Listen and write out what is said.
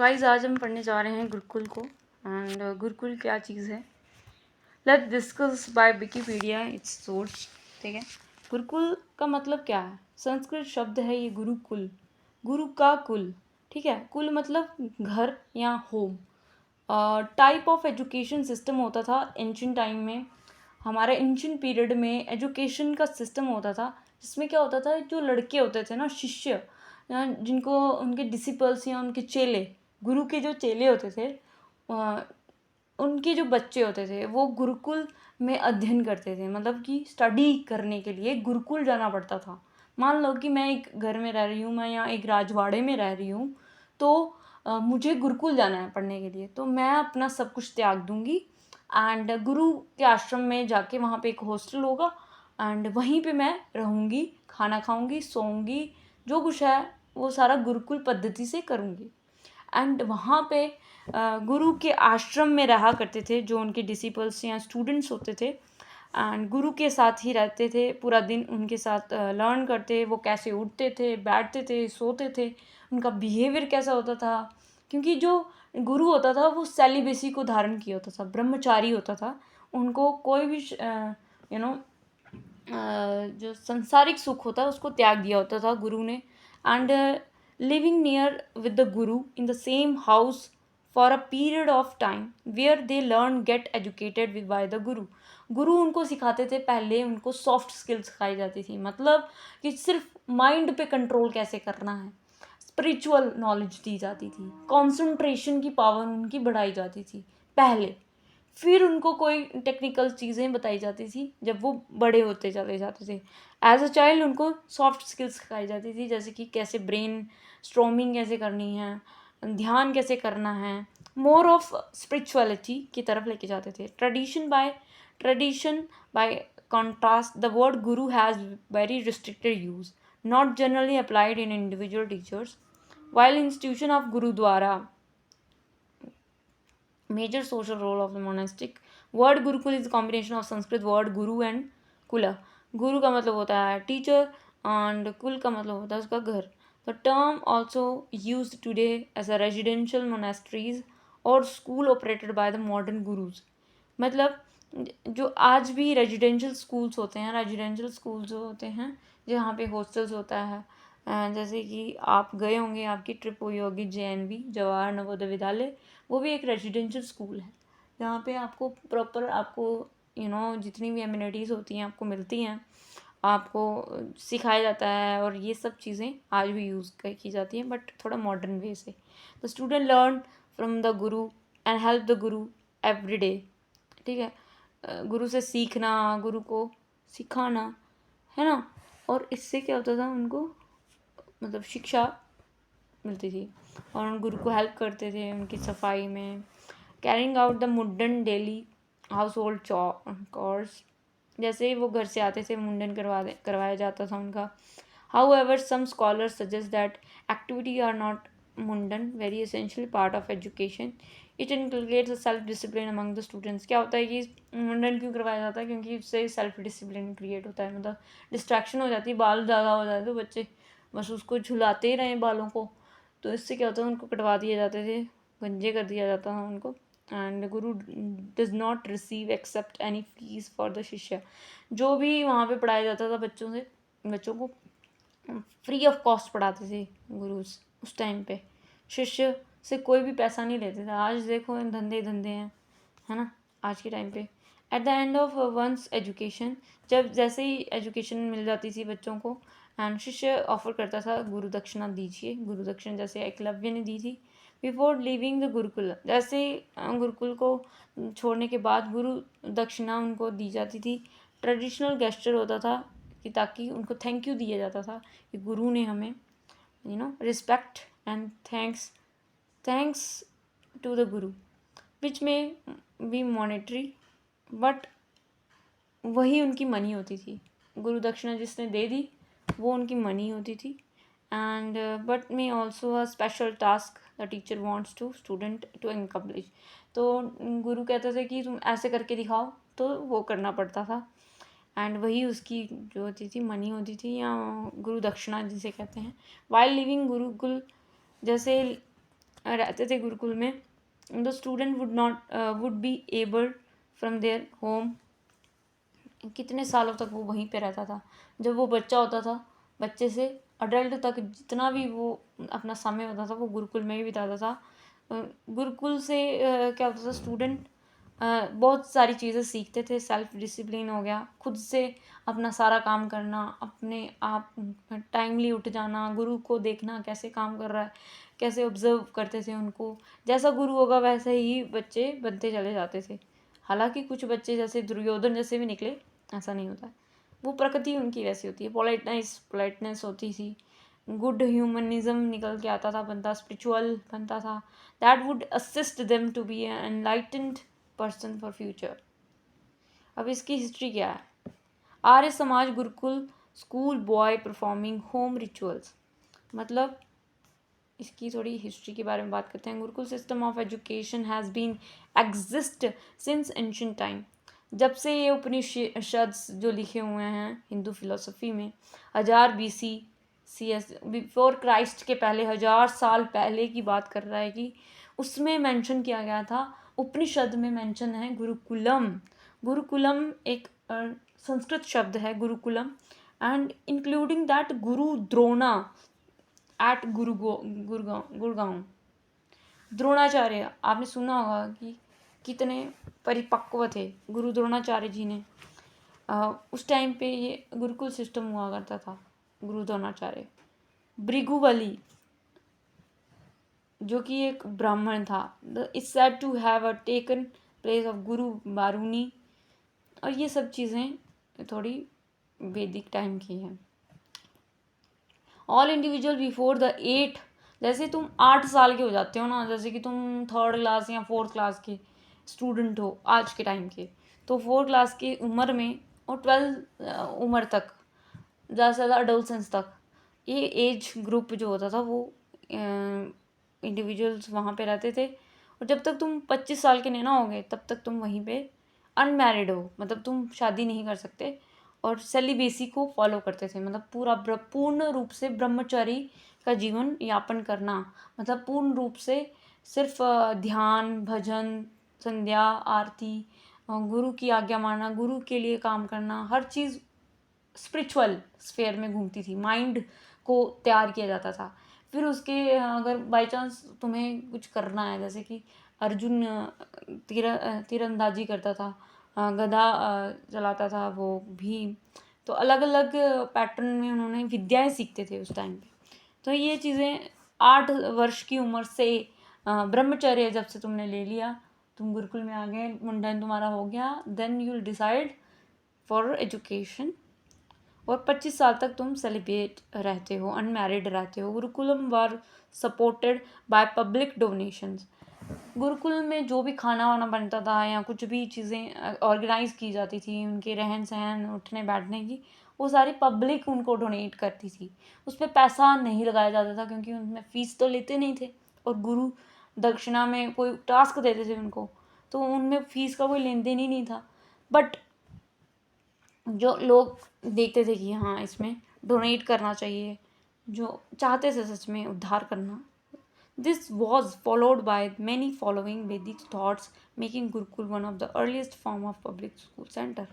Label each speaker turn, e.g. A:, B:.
A: Guys आज हम पढ़ने जा रहे हैं गुरुकुल को। एंड गुरुकुल क्या चीज़ है, let's discuss by Wikipedia its source. ठीक है, गुरुकुल का मतलब क्या है? संस्कृत शब्द है ये गुरुकुल, गुरु का कुल। ठीक है, कुल मतलब घर या home. Type of education system होता था एंशिएंट टाइम में। हमारे एंशिएंट पीरियड में एजुकेशन का सिस्टम होता था जिसमें क्या होता था, जो लड़के होते थे ना, शिष्य, जिनको उनके डिसिपल्स या उनके चेले, गुरु के जो चेले होते थे, उनके जो बच्चे होते थे वो गुरुकुल में अध्ययन करते थे। मतलब कि स्टडी करने के लिए गुरुकुल जाना पड़ता था। मान लो कि मैं एक घर में रह रही हूँ, मैं यहाँ एक राजवाड़े में रह रही हूँ, तो मुझे गुरुकुल जाना है पढ़ने के लिए, तो मैं अपना सब कुछ त्याग दूंगी एंड गुरु के आश्रम में जाके, वहाँ पे एक हॉस्टल होगा एंड वहीं पे मैं रहूँगी, खाना खाऊंगी, सोऊंगी, जो कुछ है वो सारा गुरुकुल पद्धति से करूँगी। एंड वहाँ पे गुरु के आश्रम में रहा करते थे जो उनके डिसिपल्स या स्टूडेंट्स होते थे, एंड गुरु के साथ ही रहते थे पूरा दिन, उनके साथ लर्न करते, वो कैसे उठते थे, बैठते थे, सोते थे, उनका बिहेवियर कैसा होता था। क्योंकि जो गुरु होता था वो सेलिबेसी को धारण किया होता था, ब्रह्मचारी होता था। उनको कोई भी जो सांसारिक सुख होता है उसको त्याग दिया होता था गुरु ने। And living near with the guru in the same house for a period of time where they learn get educated with by the guru. Guru उनको सिखाते थे, पहले उनको सॉफ्ट स्किल्स सिखाई जाती थी, मतलब कि सिर्फ माइंड पे कंट्रोल कैसे करना है। स्पिरिचुअल नॉलेज दी जाती थी, कॉन्सेंट्रेशन की पावर उनकी बढ़ाई जाती थी पहले, फिर उनको कोई टेक्निकल चीज़ें बताई जाती थी जब वो बड़े होते चले जाते थे। एज अ चाइल्ड उनको सॉफ्ट स्किल्स सिखाई जाती थी, जैसे कि कैसे ब्रेन स्ट्रॉमिंग कैसे करनी है, ध्यान कैसे करना है, मोर ऑफ स्पिरिचुअलिटी की तरफ लेके जाते थे। Tradition by contrast the word guru has very restricted use, not generally applied in individual teachers, while institution of Gurudwara major social role of the monastic word gurukul is a combination of Sanskrit word guru and kula। गुरु का मतलब होता है teacher and कुल का मतलब होता है उसका घर। The term also use today as a residential monasteries or school operated by the modern gurus. मतलब जो आज भी रेजिडेंशियल स्कूल्स होते हैं, रेजिडेंशियल स्कूल जो होते हैं जहाँ पे हॉस्टल्स होता है, जैसे कि आप गए होंगे, आपकी ट्रिप हुई होगी JNV, जवाहर नवोदय विद्यालय, वो भी एक रेजिडेंशियल स्कूल है जहाँ पे आपको प्रॉपर, आपको जितनी भी एमिनिटीज़ होती हैं आपको मिलती हैं, आपको सिखाया जाता है, और ये सब चीज़ें आज भी यूज़ की जाती हैं बट थोड़ा मॉडर्न वे से। The student learn from the Guru and help the Guru every day. ठीक है, गुरु से सीखना, गुरु को सिखाना, है ना। और इससे क्या होता था, उनको मतलब शिक्षा मिलती थी और उन गुरु को हेल्प करते थे उनकी सफाई में। कैरिंग आउट द मुंडन डेली हाउस होल्ड चॉर्स, जैसे वो घर से आते थे मुंडन करवाया जाता था उनका। However some scholars suggest that activity are not mundan very essential part of education, it inculcates self discipline among the students. क्या होता है कि मुंडन क्यों करवाया जाता है? क्योंकि उससे सेल्फ डिसिप्लिन क्रिएट होता है, मतलब डिस्ट्रैक्शन हो जाती है, बाल ज़्यादा हो जाते तो बच्चे बस उसको झुलाते ही रहें बालों को, तो इससे क्या होता है उनको कटवा दिए जाते थे, गंजे कर दिया जाता था उनको। And guru does not receive accept any fees for the shishya. जो भी वहाँ पे पढ़ाया जाता था बच्चों को फ्री ऑफ कॉस्ट पढ़ाते थे गुरु उस टाइम पे, शिष्य से कोई भी पैसा नहीं लेते थे। आज देखो धंधे धंधे हैं, है ना, आज के टाइम पे। At the end of one's education, जब जैसे ही एजुकेशन मिल जाती थी बच्चों को, एंड शिष्य ऑफर करता था गुरु दक्षिणा दीजिए, गुरु दक्षिणा जैसे एकलव्य ने दी थी। बिफोर लिविंग द गुरुकुल, जैसे गुरुकुल को छोड़ने के बाद गुरु दक्षिणा उनको दी जाती थी। ट्रेडिशनल गेस्चर होता था कि ताकि उनको थैंक यू दिया जाता था कि गुरु ने हमें respect and thanks to the guru, which में बी मॉनेटरी, बट वही उनकी मनी होती थी। गुरु दक्षिणा जिसने दे दी वो उनकी मनी होती थी। And but may also a special task the teacher wants to student to accomplish. तो गुरु कहते थे कि तुम ऐसे करके दिखाओ, तो वो करना पड़ता था, एंड वही उसकी जो होती थी मनी होती थी, या गुरु दक्षिणा जिसे कहते हैं। वाइल लिविंग गुरुकुल, जैसे रहते थे गुरुकुल में, the student would be able from their home, कितने सालों तक वो वहीं पे रहता था। जब वो बच्चा होता था, बच्चे से अडल्ट तक जितना भी वो अपना समय होता था वो गुरुकुल में ही बिताता था। गुरुकुल से क्या होता था, स्टूडेंट बहुत सारी चीज़ें सीखते थे। सेल्फ डिसिप्लिन हो गया, खुद से अपना सारा काम करना, अपने आप टाइमली उठ जाना, गुरु को देखना कैसे काम कर रहा है, कैसे ऑब्जर्व करते थे उनको, जैसा गुरु होगा वैसे ही बच्चे बनते चले जाते थे। हालांकि कुछ बच्चे जैसे दुर्योधन जैसे भी निकले, ऐसा नहीं होता है, वो प्रकृति उनकी वैसी होती है, पोलाइटनेस होती थी, गुड ह्यूमनिज्म निकल के आता था, बंदा स्पिरिचुअल बनता था, that would assist them to be an enlightened person for future. अब इसकी हिस्ट्री क्या है? Arya Samaj gurukul school boy performing home rituals, मतलब इसकी थोड़ी हिस्ट्री के बारे में बात करते हैं। Gurukul system of education has been exist since ancient time, जब से ये उपनिषद जो लिखे हुए हैं हिंदू फिलोसफी में, 1000 BC बिफोर क्राइस्ट के पहले, 1000 साल पहले की बात कर रहा है कि उसमें मेंशन किया गया था। उपनिषद में मेंशन है गुरुकुलम। गुरुकुलम एक संस्कृत शब्द है Gurukulam, and including that Guru Drona eight Gurgaon. Dronacharya, आपने सुना होगा कि कितने परिपक्व थे गुरु द्रोणाचार्य जी ने। उस टाइम पे ये गुरुकुल सिस्टम हुआ करता था। गुरु द्रोणाचार्य, भृगुबली जो कि एक ब्राह्मण था, is said to have taken place of guru Baruni, और ये सब चीज़ें थोड़ी वैदिक टाइम की हैं। ऑल इंडिविजुअल बिफोर द 8, जैसे तुम 8 साल के हो जाते हो ना, जैसे कि तुम 3rd क्लास या 4th क्लास के स्टूडेंट हो आज के टाइम के, तो 4th क्लास की उम्र में और 12 उम्र तक, ज़्यादा से ज़्यादा अडोलसेंस तक, ये एज ग्रुप जो होता था वो इंडिविजुअल्स वहाँ पे रहते थे। और जब तक तुम 25 साल के नहीं ना होगे तब तक तुम वहीं पे अनमैरिड हो, मतलब तुम शादी नहीं कर सकते, और सेलिबेसी को फॉलो करते थे, मतलब पूर्ण रूप से ब्रह्मचारी का जीवन यापन करना, मतलब पूर्ण रूप से सिर्फ ध्यान, भजन, संध्या, आरती, गुरु की आज्ञा मानना, गुरु के लिए काम करना, हर चीज़ स्पिरिचुअल स्फेयर में घूमती थी, माइंड को तैयार किया जाता था। फिर उसके अगर बाई चांस तुम्हें कुछ करना है, जैसे कि अर्जुन तीरंदाजी करता था, गदा चलाता था वो भीम, तो अलग अलग पैटर्न में उन्होंने विद्याएं सीखते थे उस टाइम पे। तो ये चीज़ें 8 वर्ष की उम्र से ब्रह्मचर्य जब से तुमने ले लिया, तुम गुरुकुल में आ गए, मुंडन तुम्हारा हो गया, then you will decide for education, और 25 साल तक तुम सेलिब्रेट रहते हो, अनमैरिड रहते हो। Gurukulam were supported by public donations, gurukul में जो भी खाना वाना बनता था या कुछ भी चीज़ें ऑर्गेनाइज की जाती थी, उनके रहन सहन, उठने बैठने की, वो सारी पब्लिक उनको डोनेट करती थी। उस पर पैसा नहीं लगाया जाता था क्योंकि उनमें फ़ीस तो लेते नहीं थे, और गुरु दक्षिणा में कोई टास्क देते थे उनको, तो उनमें फ़ीस का कोई लेन देन ही नहीं था। बट जो लोग देखते थे कि हाँ इसमें डोनेट करना चाहिए, जो चाहते थे सच में उद्धार करना, this was followed by many following Vedic thoughts, making Gurukul one of the earliest form of public school center.